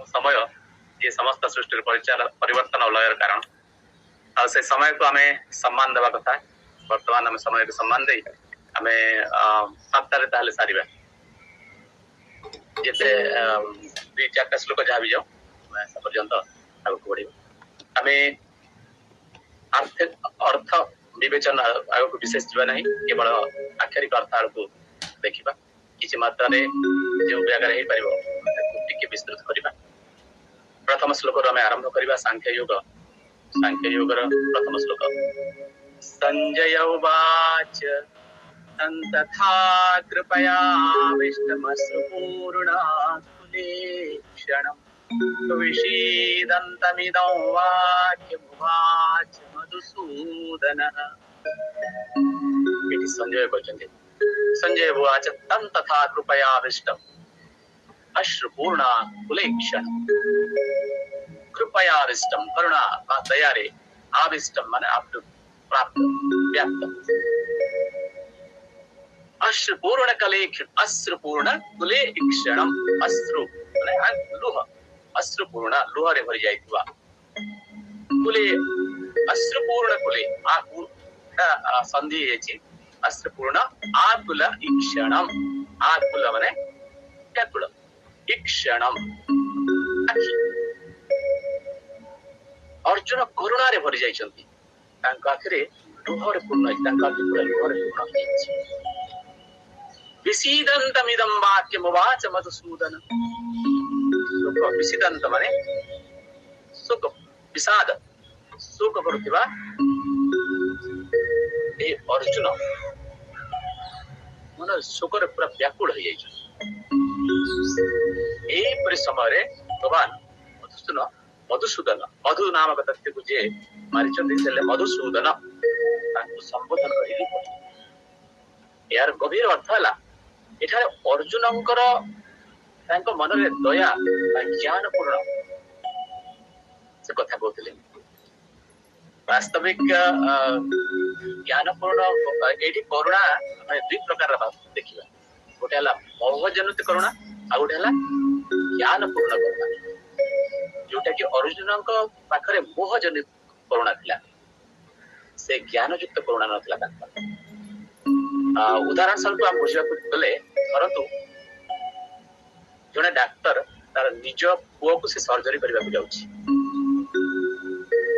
समय ये समस्त सृष्टि परिवर्तन और लयर कारण से समय को आम सम्मान देवा कथा वर्तमान आम समय को सम्मान दे आम 7 सारे जिते 2-4टा श्लोक जहाँ भी जाऊँ पर्यंत आगे बढ़ आम आर्थिक अर्थ विवेचन आगे विशेष जावा ना केवल आक्षरिक अर्थ आड़ देखा किसी मात्रा जो व्यागार हो पार विस्तृत करवा प्रथम श्लोक आम आरंभ करवा सांख्य योग प्रथम श्लोक संजय उवाच तथा कृपया विष्णुपूर्णाकुलेक्षणम् विषीदन्तमिदं वाक्यमुवाच मधुसूदनः। इति संजय कहते संजय उवाच तं तथा कृपया विष्टम् अश्रुपूर्णाकुलेक्षणम् कृपया विष्टम् करुणा दया रे आविष्टम् माने आप प्राप्त व्याप्त अश्रुपूर्ण कलेक्षण अश्रुपूर्ण कुले क्षणम अश्रु लुह अश्रुपूर्ण लुहरे भरी जाइथिबा कुले अश्रुपूर्ण कुले संधि हेछि अश्रुपूर्ण आकुल क्षणम आकुल माने व्याकुल क्षणम अर्जुन करुणा रे भरी जाइछन्ति तांका आखिरे लुहरे पूर्ण तांका आखिरे लुहरे पूर्ण हेछि विषीदन्तमिदं वाक्यमुवाच मधुसूदन। सुख विषीदन्त माने सुख विषाद सुख करुवा ए अर्जुन मन सुखर पूरा व्याकुल हो जाइछ ए परि समय भगवान मधुसूदन मधु नामक तथ्य को जे मारिछन्ति सेले मधुसूदन तांको संबोधन करिली यार गभीर अर्थ हला एठारे अर्जुनंकर तांको मनरे दया ज्ञान पूर्ण से कथा कहते वास्तविक ज्ञान पूर्ण एठी करुणा दुई प्रकार देखिबा गोटे हला मोहजनित करुणा आ गोटे हला ज्ञान पूर्ण करुणा जोटा कि अर्जुनंक पाखरे मोहजनित करुणा थिला से ज्ञान युक्त करुणा नथिला तांका उदाहरण स्वरूप आप बुझा गले धरतु जड़े डाक्तर तार निज पुओ को से सर्जरी करने को जाउछि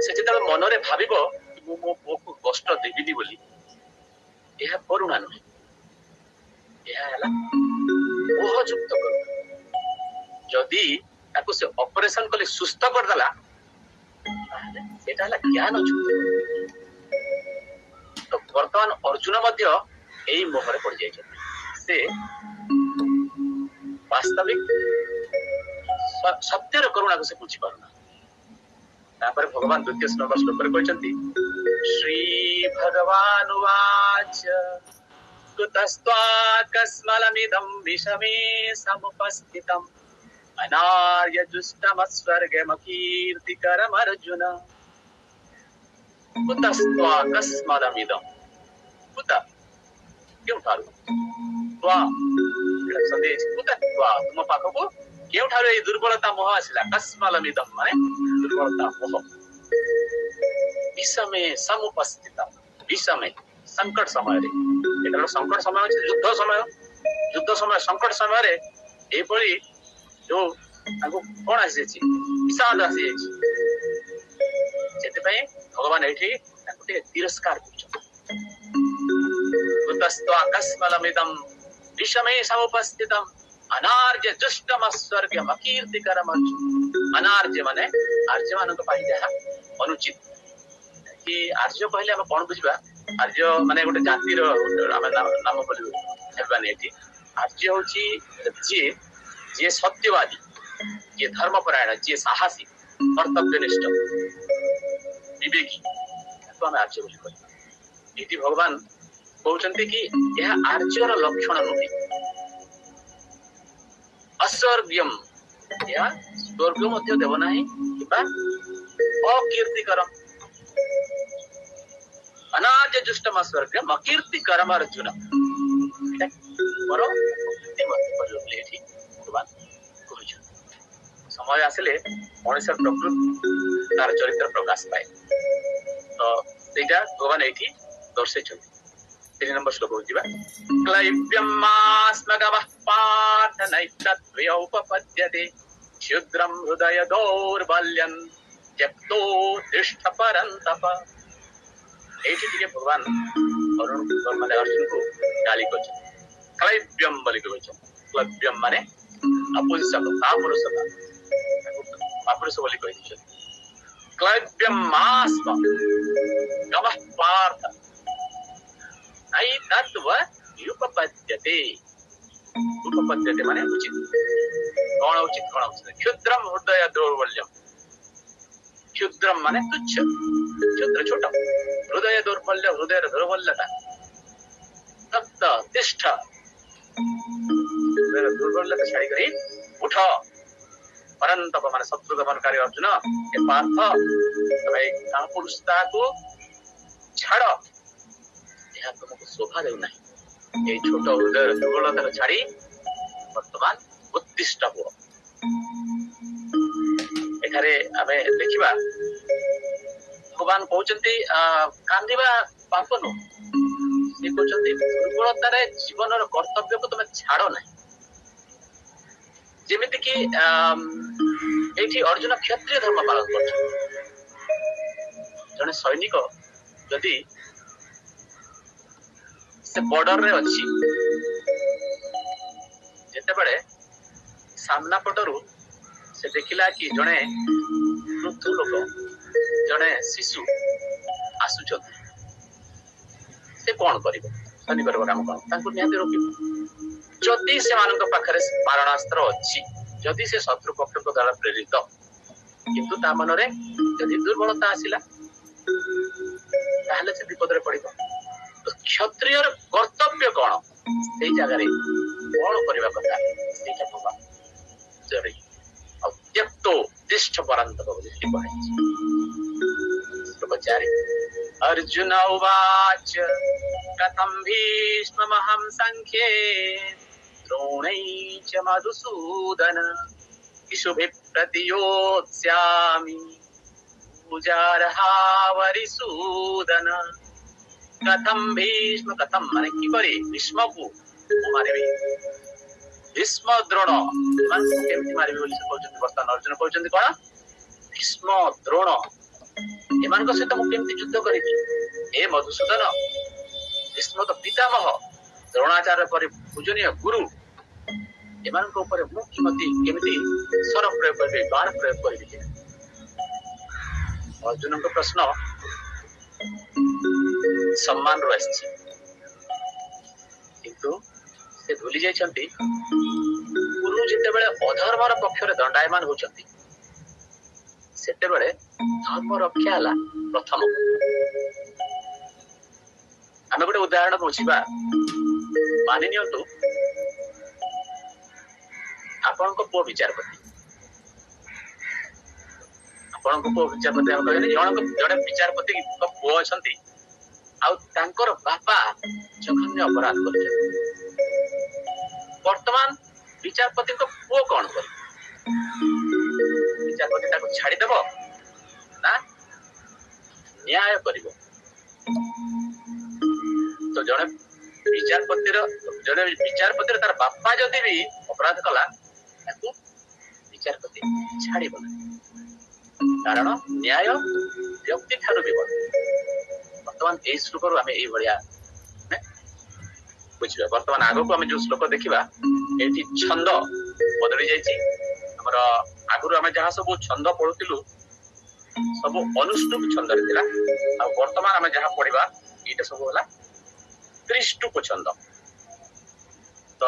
से जेतबे मनरे भाबिबो मो पुओ को कष्ट देबिनी बोली एहा करुणा नुहे एहा हला मोहयुक्त करुणा जदि ताको से ऑपरेशन कले सुस्थ कर दला सेटा हला ज्ञान युक्त तो वर्तमान अर्जुन मध्य यही मोहरे पड़ जाए से वास्तविक सत्यर करुणा को से बुझी पारना तापर भगवान द्वितीय श्लोक कहते श्री भगवान उवाच कुतस्त्वाकस्मलमिदं विषमे समुपस्थितम् अनार्य जुष्टमस्वर्गमकीर्तिकरमर्जुन कुतस्त्वाकस्मलमिदं कुत क्यों ठारू तुम पाख को क्यों ठारू ये दुर्बलता मोह आसला कस्मलमिदं माने दुर्बलता मोह विषमे समुपस्थित विषमे संकट समय रे एटा संकट समय अछि युद्ध समय संकट समय रे ए परी जो ताको कोन आसी अछि विषाद आसी अछि जेते पय भगवान एठी ताको ते तिरस्कार करछ कुतस्त्वाकस्मलमिदं विषमे समुपस्थितम् अनार्य जुष्टमस्वर्गम अकीर्तिकरमर्जुन अनार्य माने आर्य मानक पाई जहा अनुचित कि आर्य कहले हम कोन बुझबा आर्य माने गोटे जाति रो हम नाम बोलु हेबानी एठी आर्य होची जे सत्यवादी जे धर्मपरायण जे साहसी कर्तव्यनिष्ठ विवेकी तो हम आर्य बोली कहबा एठी भगवान कहते कि यह आर्यर लक्षण नुहे अस्वर्ग्यम यह स्वर्ग मध्य देव नाही किबा अकीर्तिकरम अनार्य जुष्टम अस्वर्ग्यम अकीर्तिकरम अर्जुन मोर भगवान समय आसिले मनुष्य प्रकृति तार चरित्र प्रकाश पाए। तो ସେଇଟା ଭଗବାନ ଏଇଠି ଦର୍ଶାଇଛନ୍ତି। 3 ନମ୍ବର ଶ୍ଲୋକ ଯିବା। କ୍ଳୈବ୍ୟମାସ୍ମଗମଃ ପାର୍ଥ ନୈତତ୍ୱୟ ଉପପଦ୍ୟତେ କ୍ଷୁଦ୍ରଂ ହୃଦୟ ଦୌର୍ବଲ୍ୟଂ ତ୍ୟକ୍ତୋ ତିଷ୍ଠ ପରନ୍ତପ। ଏଇଠି ଟିକେ ଭଗବାନ ମାନେ ଅର୍ଜୁନକୁ ଗାଳି କରିଛନ୍ତି। କ୍ଳୈବ୍ୟମ ବୋଲି କହିଛନ୍ତି। କ୍ଳୈବ୍ୟମ ମାନେ ଅପୁରୁଷ ବୋଲି କହିଛନ୍ତି। କ୍ଳୈବ୍ୟମାସ୍ମ ଗମଃ ପାର୍ଥ ନୈତତ୍ୱ ଉପପଦ୍ୟତେ ମାନେ ଉଚିତ। କଣ ଉଚିତ କଣ ଉଚିତ? କ୍ଷୁଦ୍ରମ ହୃଦୟ ଦୌର୍ବଲ୍ୟମ। କ୍ଷୁଦ୍ରମ ମାନେ ତୁଚ୍ଛ, କ୍ଷୁଦ୍ର ଛୋଟ। ହୃଦୟ ଦୌର୍ବଲ୍ୟ ହୃଦୟର ଦୁର୍ବଲ୍ୟତା। ତପ୍ତ ତିଷ୍ଠ ହୃଦୟର ଦୁର୍ବଲ୍ୟତା ଛାଡ଼ିକରି ଉଠ। ପରନ୍ତପ ମାନେ ଶତ୍ରୁ ଦମନକାରୀ ଅର୍ଜୁନ, ଏ ପାର୍ଥ ତମେ କାପୁରୁଷତାକୁ ଛାଡ, ଏହା ତୁମକୁ ଶୋଭା ଦେଉନାହିଁ। এই ছোট হৃদয়ের দুর্বলতাকে ছাড়ি বর্তমান উତ୍ତିଷ୍ଠ ହୁଅ। ଏଠାରେ ଆମେ ଦେଖିବା ଭଗବାନ କହୁଛନ୍ତି କାନ୍ଦିବା ପାପ ନୁହଁ। ସେ କହୁଛନ୍ତି ଦୁର୍ବଳତାରେ ଜୀବନର କର୍ତ୍ତବ୍ୟକୁ ତମେ ଛାଡ ନାହିଁ। ଯେମିତିକି ଏଇଠି ଅର୍ଜୁନ କ୍ଷତ୍ରିୟ ଧର୍ମ ପାଳନ କରୁଛନ୍ତି। ଜଣେ ସୈନିକ ଯଦି ସେ ବର୍ଡରରେ ଅଛି, ଯେତେବେଳେ ସାମ୍ନା ପଟରୁ ସେ ଦେଖିଲା କି ଜଣେ ବୃଦ୍ଧ ଲୋକ, ଜଣେ ଶିଶୁ ଆସୁଛନ୍ତି, ସେ କଣ କରିବ? ସୈନିକର କାମ କଣ? ତାଙ୍କୁ ନିହାତି ରୋକିବ। ଯଦି ସେମାନଙ୍କ ପାଖରେ ମାରଣାସ୍ତ୍ର ଅଛି, ଯଦି ସେ ଶତ୍ରୁ ପକ୍ଷଙ୍କ ଦ୍ୱାରା ପ୍ରେରିତ, କିନ୍ତୁ ତା ମନରେ ଯଦି ଦୁର୍ବଳତା ଆସିଲା ତାହେଲେ ସେ ବିପଦରେ ପଡିବ। କ୍ଷତ୍ରିୟର କର୍ତ୍ତବ୍ୟ କଣ, ସେଇ ଜାଗାରେ କଣ କରିବା କଥା, ସେଇଟା ଭଗବାନ ଜରୁରୀ। ଆଉ ତ୍ୟକ୍ତୋ ତିଷ୍ଠ ପରନ୍ତପ ବୋଲି କୁହାଯାଇଛି। ଶ୍ଲୋକ 4 ଅର୍ଜୁନ ଉବାଚ କଥଂ ଭୀଷ୍ମମହଂ ସଂଖ୍ୟେ ଦ୍ରୋଣୈ ଚ ମଧୁସୂଦନ ଇଷୁଭିଃ ପ୍ରତିୟୋତ୍ସ୍ୟାମି ପୂଜାର୍ହାବରିସୂଦନ। कथम भीष्म, कथम माने किपरि भीष्मକୁ ମୁଁ ମାରିବି। ଭୀଷ୍ମ ଦ୍ରୋଣ ଏମାନଙ୍କୁ କେମିତି ମାରିବି ବୋଲି ସେ କହୁଛନ୍ତି। ବର୍ତ୍ତମାନ ଅର୍ଜୁନ କହୁଛନ୍ତି କଣ? ଭୀଷ୍ମ ଦ୍ରୋଣ ଏମାନଙ୍କ ସହିତ ମୁଁ କେମିତି ଯୁଦ୍ଧ କରିବି? ଏ ମଧୁସୂଦନ, ଭୀଷ୍ମ ତ ପିତାମହ, ଦ୍ରୋଣାଚାର୍ଯ୍ୟ ପରି ପୂଜନୀୟ ଗୁରୁ, ଏମାନଙ୍କ ଉପରେ ମୁଁ କେମିତି ଶର ପ୍ରୟୋଗ କରିବି, ବାଣ ପ୍ରୟୋଗ କରିବି? ଅର୍ଜୁନଙ୍କ ପ୍ରଶ୍ନ ସମ୍ମାନରୁ ଆସିଛି, କିନ୍ତୁ ସେ ଭୁଲି ଯାଇଛନ୍ତି ଗୁରୁ ଯେତେବେଳେ ଅଧର୍ମର ପକ୍ଷରେ ଦଣ୍ଡାୟମାନ ହଉଛନ୍ତି, ସେତେବେଳେ ଧର୍ମ ରକ୍ଷା ହେଲା ପ୍ରଥମ। ଆମେ ଗୋଟେ ଉଦାହରଣ ବୁଝିବା। ମାନି ନିଅନ୍ତୁ ଆପଣଙ୍କ ପୁଅ ବିଚାରପତି। ଆପଣଙ୍କ ପୁଅ ବିଚାରପତି ଆମେ କହିଲେ ଜଣେ ବିଚାରପତିଙ୍କ ପୁଅ ଅଛନ୍ତି, ଆଉ ତାଙ୍କର ବାପା ଜଘନ୍ୟ ଅପରାଧ କରିଛନ୍ତି। ବର୍ତ୍ତମାନ ବିଚାରପତିଙ୍କ ପୁଅ କଣ କରିବ? ବିଚାରପତି ତାକୁ ଛାଡିଦେବ ନା ନ୍ୟାୟ କରିବ? ତ ଜଣେ ବିଚାରପତିର ତାର ବାପା ଯଦି ବି ଅପରାଧ କଲା, ତାକୁ ବିଚାରପତି ଛାଡିବ ନାହିଁ, କାରଣ ନ୍ୟାୟ ବ୍ୟକ୍ତି ଠାରୁ ବି ବଡ। ବର୍ତ୍ତମାନ ଏଇ ଶ୍ଲୋକରୁ ଆମେ ଏଇଭଳିଆ ବୁଝିବା। ବର୍ତ୍ତମାନ ଆଗକୁ ଆମେ ଯୋଉ ଶ୍ଲୋକ ଦେଖିବା, ଏଇଠି ଛନ୍ଦ ବଦଳି ଯାଇଛି। ଆମର ଆଗରୁ ଆମେ ଯାହା ସବୁ ଛନ୍ଦ ପଢୁଥିଲୁ ସବୁ ଅନୁଷ୍ଠୁପ ଛନ୍ଦରେ ଥିଲା, ଆଉ ବର୍ତ୍ତମାନ ଆମେ ଯାହା ପଢିବା ଏଇଟା ସବୁ ହେଲା ତ୍ରିଷ୍ଠୁପ ଛନ୍ଦ। ତ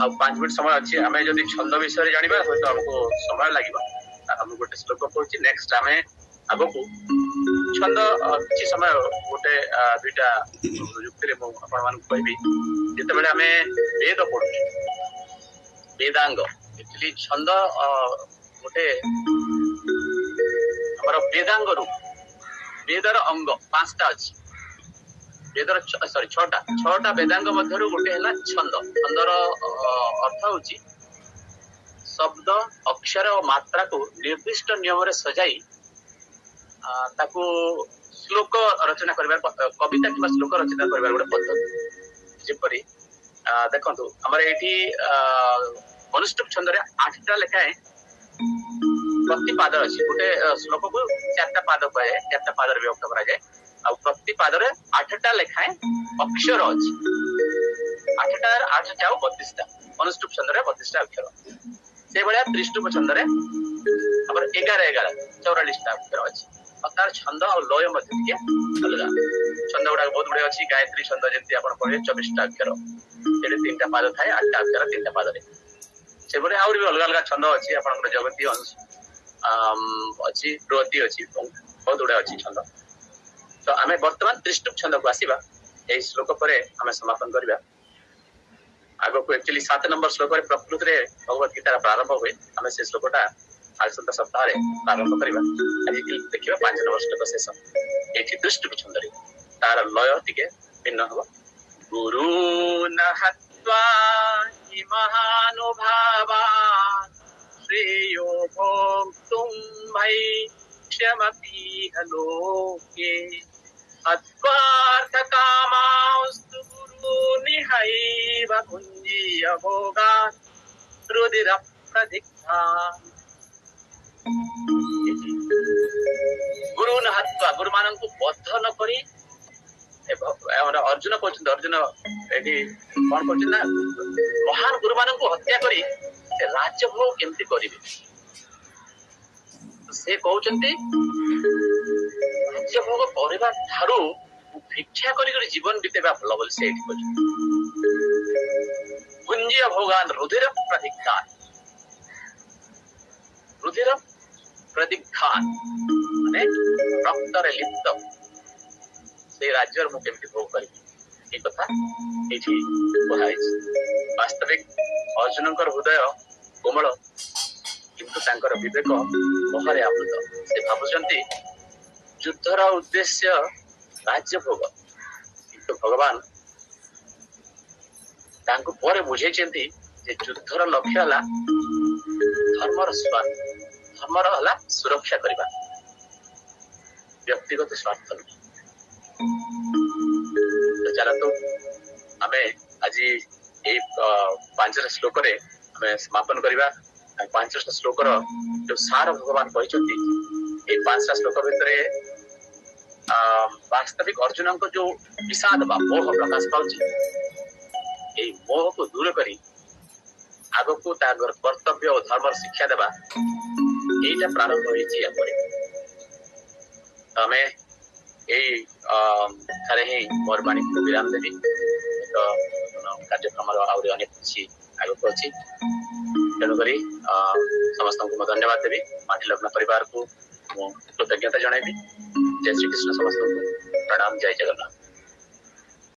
ଆଉ 5 ମିନିଟ ସମୟ ଅଛି। ଆମେ ଯଦି ଛନ୍ଦ ବିଷୟରେ ଜାଣିବା ହୁଏତ ଆମକୁ ସମୟ ଲାଗିବ। ମୁଁ ଗୋଟେ ଶ୍ଲୋକ କହୁଛି, ନେକ୍ସଟ ଆମେ ଆଗକୁ ଛନ୍ଦ କିଛି ସମୟ ଗୋଟେ 2ଟା ଯୁକ୍ତିରେ ମୁଁ ଆପଣମାନଙ୍କୁ କହିବି। ଯେତେବେଳେ ଆମେ ବେଦ ପଢୁଛୁ, ବେଦାଙ୍ଗ, ଆକ୍ଚୁଆଲି ଛନ୍ଦ ଗୋଟେ ଆମର ବେଦାଙ୍ଗରୁ, ବେଦର ଅଙ୍ଗ 5ଟା ଅଛି, ବେଦର 6ଟା ବେଦାଙ୍ଗ ମଧ୍ୟରୁ ଗୋଟେ ହେଲା ଛନ୍ଦ। ଛନ୍ଦର ଅର୍ଥ ହଉଛି शब्द अक्षर और मात्रा को निर्दिष्ट नियम रे सजाई ताकू श्लोक रचना करिबार कविता किबा श्लोक रचना करिबार गोटे पद्धति जेपरि देखंतु हमर एठी अनुष्टुप छंद रे 8टा लेखाए प्रति पाद अछि गोटे श्लोक को 4टा पाद कहे 4टा पाद रे व्यक्त करा जाय आ प्रति पाद रे 8टा लेखाए अक्षर अछि 8टा 8 जाऊ 32टा अनुष्टुप छंद रे 32टा अक्षर से भलिया त्रिष्टुप छंद रे हमर 11 44टा अक्षर अछि और तार छंद और लय मध्ये टिके अलगा छंद गुडा बहुत गुडे अछि गायत्री छंद जेंति आपण पढे 24टा अक्षर एडे 3टा पाद थाए 8टा अक्षर 3टा पाद रे से भलिया आउरी अलगा अलगा छंद अछि आपण जगती अछि प्रति अछि बहुत गुडे अछि छंद तो आमे वर्तमान त्रिष्टुप छंद को आसीबा एई श्लोक परे आमे समापन करबा आगो को एक्चुअली 7 नंबर श्लोक रे प्रकृति रे भगवत गीता प्रारंभ हुए आमे से श्लोकटा आसंता सप्ताह रे प्रारंभ करबा आज देखिबा 5 नंबर श्लोक शेष एठी त्रिष्टुप छंद रे तार लय टिके भिन्न हो गुरु नहत्वा हि महानुभावा श्रेयो भोक्तुम भैष्यमपि लोके अत्वार्थ कामास्तु गुरु निहैव कुञ्जीय भोगा रुदिर प्रदिग्धा गुरु नहत्वा गुरु मान को बद्ध न करी अर्जुन कहते अर्जुन ये कौन कर महान गुरु मान को हत्या करी राज्यभोग केमती करेंगे से कहते राज्यभोग करने ठारू भिक्षा कर जीवन बीतेगा भल बोली से कुंजीय भोगान रुधिर प्रदिग्धान रुधिर प्रदिग्धान माने रक्त रे लिप्त से राज्य मु केमती भोग करी ए कथा एठी कहाइछ वास्तविक अर्जुनकर हृदय कोमल किंतु तांकर विवेक मोहरे आवृत से भाबुचंती युद्धर उद्देश्य राज्य भोग किंतु भगवान तांको परे बुझेचंती जे युद्धर लक्ष्य हला धर्मर स्वार्थ धर्मर हला सुरक्षा करबा व्यक्तिगत स्वार्थ नहीं तो चला तो आमे आज ए 5 श्लोक रे आमे समापन करबा 5 श्लोक रो जो सार भगवान कहचंती ए 5 श्लोक भितरे वास्तविक अर्जुन को जो विषाद बा मोह प्रकाश पाउची ए मोह को दूर करी आगो को तागर कर्तव्य और धर्म शिक्षा देबा एटा प्रारंभ होईची अपरे हमें एई थारे ही मोर बाणी को विराम देबी तो कार्यक्रम आउरी अनेक छी आगो को छी तेणु करी समस्त को धन्यवाद देबी माटी लग्न परिवार को कृतज्ञता जणाइबी जय श्री कृष्ण समस्त को प्रणाम जय जगन्नाथ।